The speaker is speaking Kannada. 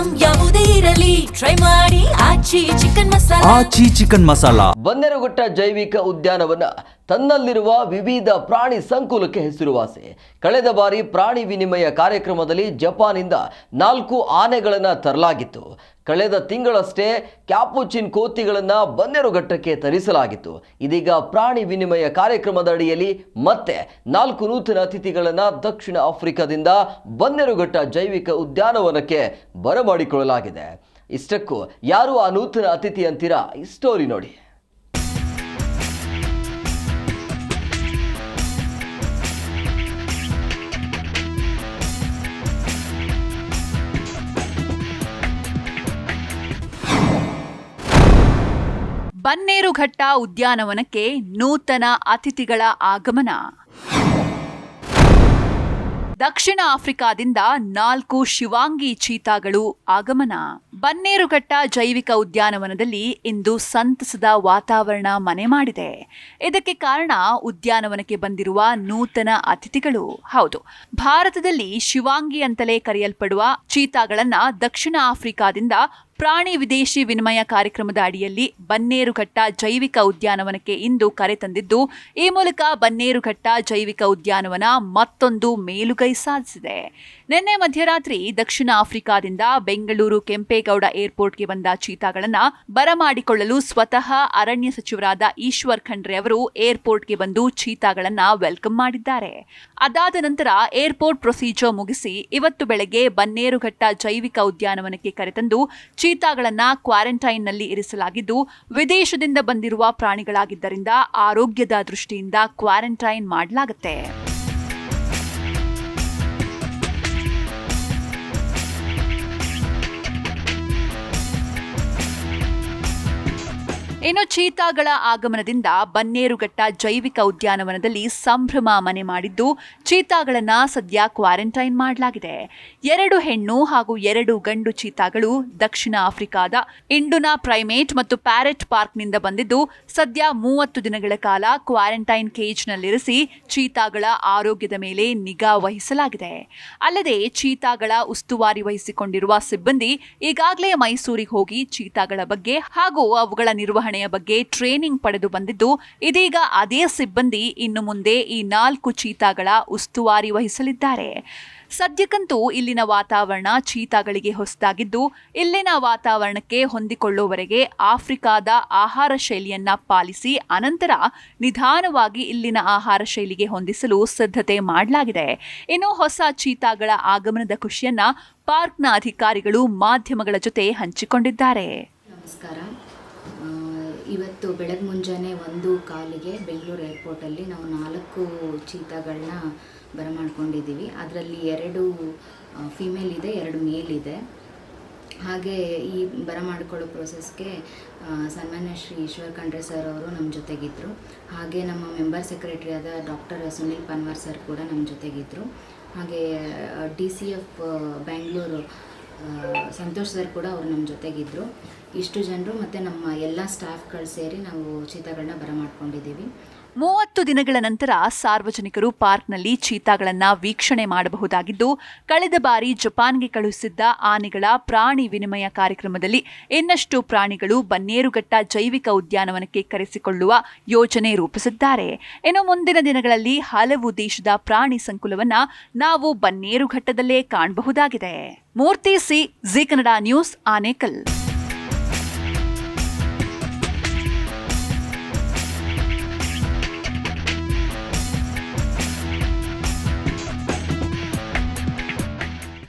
ಐಟಂ ಯಾವುದೇ ಇರಲಿ ಟ್ರೈ ಮಾಡಿ ಆಚಿ ಚಿಕನ್ ಮಸಾಲಾ. ಬನ್ನೇರುಘಟ್ಟ ಜೈವಿಕ ಉದ್ಯಾನವನ ತನ್ನಲ್ಲಿರುವ ವಿವಿಧ ಪ್ರಾಣಿ ಸಂಕುಲಕ್ಕೆ ಹೆಸರುವಾಸಿ. ಕಳೆದ ಬಾರಿ ಪ್ರಾಣಿ ವಿನಿಮಯ ಕಾರ್ಯಕ್ರಮದಲ್ಲಿ ಜಪಾನಿಂದ 4 ಆನೆಗಳನ್ನು ತರಲಾಗಿತ್ತು. ಕಳೆದ ತಿಂಗಳಷ್ಟೇ ಕ್ಯಾಪುಚಿನ್ ಕೋತಿಗಳನ್ನು ಬನ್ನೇರುಘಟ್ಟಕ್ಕೆ ತರಿಸಲಾಗಿತ್ತು. ಇದೀಗ ಪ್ರಾಣಿ ವಿನಿಮಯ ಕಾರ್ಯಕ್ರಮದ ಅಡಿಯಲ್ಲಿ ಮತ್ತೆ 4 ನೂತನ ಅತಿಥಿಗಳನ್ನು ದಕ್ಷಿಣ ಆಫ್ರಿಕಾದಿಂದ ಬನ್ನೇರುಘಟ್ಟ ಜೈವಿಕ ಉದ್ಯಾನವನಕ್ಕೆ ಬರಮಾಡಿಕೊಳ್ಳಲಾಗಿದೆ. ಇಷ್ಟಕ್ಕೂ ಯಾರು ಆ ನೂತನ ಅತಿಥಿ ಅಂತೀರಾ? ಈ ಸ್ಟೋರಿ ನೋಡಿ. ಬನ್ನೇರುಘಟ್ಟ ಉದ್ಯಾನವನಕ್ಕೆ ನೂತನ ಅತಿಥಿಗಳ ಆಗಮನ. ದಕ್ಷಿಣ ಆಫ್ರಿಕಾದಿಂದ 4 ಶಿವಾಂಗಿ ಚೀತಾಗಳು ಆಗಮನ. ಬನ್ನೇರುಘಟ್ಟ ಜೈವಿಕ ಉದ್ಯಾನವನದಲ್ಲಿ ಇಂದು ಸಂತಸದ ವಾತಾವರಣ ಮನೆ ಮಾಡಿದೆ. ಇದಕ್ಕೆ ಕಾರಣ ಉದ್ಯಾನವನಕ್ಕೆ ಬಂದಿರುವ ನೂತನ ಅತಿಥಿಗಳು. ಹೌದು, ಭಾರತದಲ್ಲಿ ಶಿವಾಂಗಿ ಅಂತಲೇ ಕರೆಯಲ್ಪಡುವ ಚೀತಾಗಳನ್ನ ದಕ್ಷಿಣ ಆಫ್ರಿಕಾದಿಂದ ಪ್ರಾಣಿ ವಿದೇಶಿ ವಿನಿಮಯ ಕಾರ್ಯಕ್ರಮದ ಅಡಿಯಲ್ಲಿ ಬನ್ನೇರುಘಟ್ಟ ಜೈವಿಕ ಉದ್ಯಾನವನಕ್ಕೆ ಇಂದು ಕರೆತಂದಿದ್ದು, ಈ ಮೂಲಕ ಬನ್ನೇರುಘಟ್ಟ ಜೈವಿಕ ಉದ್ಯಾನವನ ಮತ್ತೊಂದು ಮೇಲುಗೈ ಸಾಧಿಸಿದೆ. ನಿನ್ನೆ ಮಧ್ಯರಾತ್ರಿ ದಕ್ಷಿಣ ಆಫ್ರಿಕಾದಿಂದ ಬೆಂಗಳೂರು ಕೆಂಪೇಗೌಡ ಏರ್ಪೋರ್ಟ್ಗೆ ಬಂದ ಚೀತಾಗಳನ್ನು ಬರಮಾಡಿಕೊಳ್ಳಲು ಸ್ವತಃ ಅರಣ್ಯ ಸಚಿವರಾದ ಈಶ್ವರ್ ಖಂಡ್ರೆ ಅವರು ಏರ್ಪೋರ್ಟ್ಗೆ ಬಂದು ಚೀತಾಗಳನ್ನು ವೆಲ್ಕಮ್ ಮಾಡಿದ್ದಾರೆ. ಅದಾದ ನಂತರ ಏರ್ಪೋರ್ಟ್ ಪ್ರೊಸೀಜರ್ ಮುಗಿಸಿ ಇವತ್ತು ಬೆಳಗ್ಗೆ ಬನ್ನೇರುಘಟ್ಟ ಜೈವಿಕ ಉದ್ಯಾನವನಕ್ಕೆ ಕರೆತಂದು ಚೀತಾಗಳನ್ನ ಕ್ವಾರಂಟೈನ್ನಲ್ಲಿ ಇರಿಸಲಾಗಿದ್ದು, ವಿದೇಶದಿಂದ ಬಂದಿರುವ ಪ್ರಾಣಿಗಳಾಗಿದ್ದರಿಂದ ಆರೋಗ್ಯದ ದೃಷ್ಟಿಯಿಂದ ಕ್ವಾರಂಟೈನ್ ಮಾಡಲಾಗುತ್ತೆ. ಇನ್ನು ಚೀತಾಗಳ ಆಗಮನದಿಂದ ಬನ್ನೇರುಘಟ್ಟ ಜೈವಿಕ ಉದ್ಯಾನವನದಲ್ಲಿ ಸಂಭ್ರಮ ಮನೆ ಮಾಡಿದ್ದು, ಚೀತಾಗಳನ್ನ ಸದ್ಯ ಕ್ವಾರಂಟೈನ್ ಮಾಡಲಾಗಿದೆ. 2 ಹೆಣ್ಣು ಹಾಗೂ 2 ಗಂಡು ಚೀತಾಗಳು ದಕ್ಷಿಣ ಆಫ್ರಿಕಾದ ಇಂಡುನಾ ಪ್ರೈಮೇಟ್ ಮತ್ತು ಪ್ಯಾರೆಟ್ ಪಾರ್ಕ್ನಿಂದ ಬಂದಿದ್ದು, ಸದ್ಯ 30 ದಿನಗಳ ಕಾಲ ಕ್ವಾರಂಟೈನ್ ಕೇಜ್ನಲ್ಲಿರಿಸಿ ಚೀತಾಗಳ ಆರೋಗ್ಯದ ಮೇಲೆ ನಿಗಾ ವಹಿಸಲಾಗಿದೆ. ಅಲ್ಲದೆ ಚೀತಾಗಳ ಉಸ್ತುವಾರಿ ವಹಿಸಿಕೊಂಡಿರುವ ಸಿಬ್ಬಂದಿ ಈಗಾಗಲೇ ಮೈಸೂರಿಗೆ ಹೋಗಿ ಚೀತಾಗಳ ಬಗ್ಗೆ ಹಾಗೂ ಅವುಗಳ ನಿರ್ವಹಣೆಯ ಬಗ್ಗೆ ಟ್ರೈನಿಂಗ್ ಪಡೆದು ಬಂದಿದ್ದು, ಇದೀಗ ಅದೇ ಸಿಬ್ಬಂದಿ ಇನ್ನು ಮುಂದೆ ಈ 4 ಚೀತಾಗಳ ಉಸ್ತುವಾರಿ ವಹಿಸಲಿದ್ದಾರೆ. ಸದ್ಯಕ್ಕಂತೂ ಇಲ್ಲಿನ ವಾತಾವರಣ ಚೀತಾಗಳಿಗೆ ಹೊಸದಾಗಿದ್ದು, ಇಲ್ಲಿನ ವಾತಾವರಣಕ್ಕೆ ಹೊಂದಿಕೊಳ್ಳುವವರೆಗೆ ಆಫ್ರಿಕಾದ ಆಹಾರ ಶೈಲಿಯನ್ನ ಪಾಲಿಸಿ ಅನಂತರ ನಿಧಾನವಾಗಿ ಇಲ್ಲಿನ ಆಹಾರ ಶೈಲಿಗೆ ಹೊಂದಿಸಲು ಸಿದ್ಧತೆ ಮಾಡಲಾಗಿದೆ. ಇನ್ನು ಹೊಸ ಚೀತಾಗಳ ಆಗಮನದ ಖುಷಿಯನ್ನ ಪಾರ್ಕ್ನ ಅಧಿಕಾರಿಗಳು ಮಾಧ್ಯಮಗಳ ಜೊತೆ ಹಂಚಿಕೊಂಡಿದ್ದಾರೆ. ನಮಸ್ಕಾರ. ಇವತ್ತು ಬೆಳಗ್ಗೆ ಮುಂಜಾನೆ 1:15 ಬೆಂಗಳೂರು ಏರ್ಪೋರ್ಟಲ್ಲಿ ನಾವು 4 ಚೀತಾಗಳನ್ನ ಬರಮಾಡ್ಕೊಂಡಿದ್ದೀವಿ. ಅದರಲ್ಲಿ 2 ಫಿಮೇಲ್ ಇದೆ, 2 ಮೇಲ್ ಇದೆ. ಹಾಗೆ ಈ ಬರಮಾಡ್ಕೊಳ್ಳೋ ಪ್ರೊಸೆಸ್ಗೆ ಸನ್ಮಾನ್ಯ ಶ್ರೀ ಈಶ್ವರ್ ಖಂಡ್ರೆ ಸರ್ ಅವರು ನಮ್ಮ ಜೊತೆಗಿದ್ದರು. ಹಾಗೆ ನಮ್ಮ ಮೆಂಬರ್ ಸೆಕ್ರೆಟರಿ ಆದ ಡಾಕ್ಟರ್ ಸುನಿಲ್ ಪನ್ವಾರ್ ಸರ್ ಕೂಡ ನಮ್ಮ ಜೊತೆಗಿದ್ದರು. ಹಾಗೆ DCF ಬ್ಯಾಂಗ್ಳೂರು ಸಂತೋಷ್ ಸರ್ ಕೂಡ ಅವರು ನಮ್ಮ ಜೊತೆಗಿದ್ದರು. ಇಷ್ಟು ಜನರು ಮತ್ತು ನಮ್ಮ ಎಲ್ಲ ಸ್ಟಾಫ್ಗಳು ಸೇರಿ ನಾವು ಚೀತಾಗಳನ್ನ ಬರಮಾಡ್ಕೊಂಡಿದ್ದೀವಿ. 30 ದಿನಗಳ ನಂತರ ಸಾರ್ವಜನಿಕರು ಪಾರ್ಕ್ನಲ್ಲಿ ಚೀತಾಗಳನ್ನು ವೀಕ್ಷಣೆ ಮಾಡಬಹುದಾಗಿದ್ದು, ಕಳೆದ ಬಾರಿ ಜಪಾನ್ಗೆ ಕಳುಹಿಸಿದ್ದ ಆನೆಗಳ ಪ್ರಾಣಿ ವಿನಿಮಯ ಕಾರ್ಯಕ್ರಮದಲ್ಲಿ ಇನ್ನಷ್ಟು ಪ್ರಾಣಿಗಳು ಬನ್ನೇರುಘಟ್ಟ ಜೈವಿಕ ಉದ್ಯಾನವನಕ್ಕೆ ಕರೆಸಿಕೊಳ್ಳುವ ಯೋಜನೆ ರೂಪಿಸಿದ್ದಾರೆ. ಇನ್ನು ಮುಂದಿನ ದಿನಗಳಲ್ಲಿ ಹಲವು ದೇಶದ ಪ್ರಾಣಿ ಸಂಕುಲವನ್ನ ನಾವು ಬನ್ನೇರುಘಟ್ಟದಲ್ಲೇ ಕಾಣಬಹುದಾಗಿದೆ. Murthy C, Zee Kannada news, Anekal.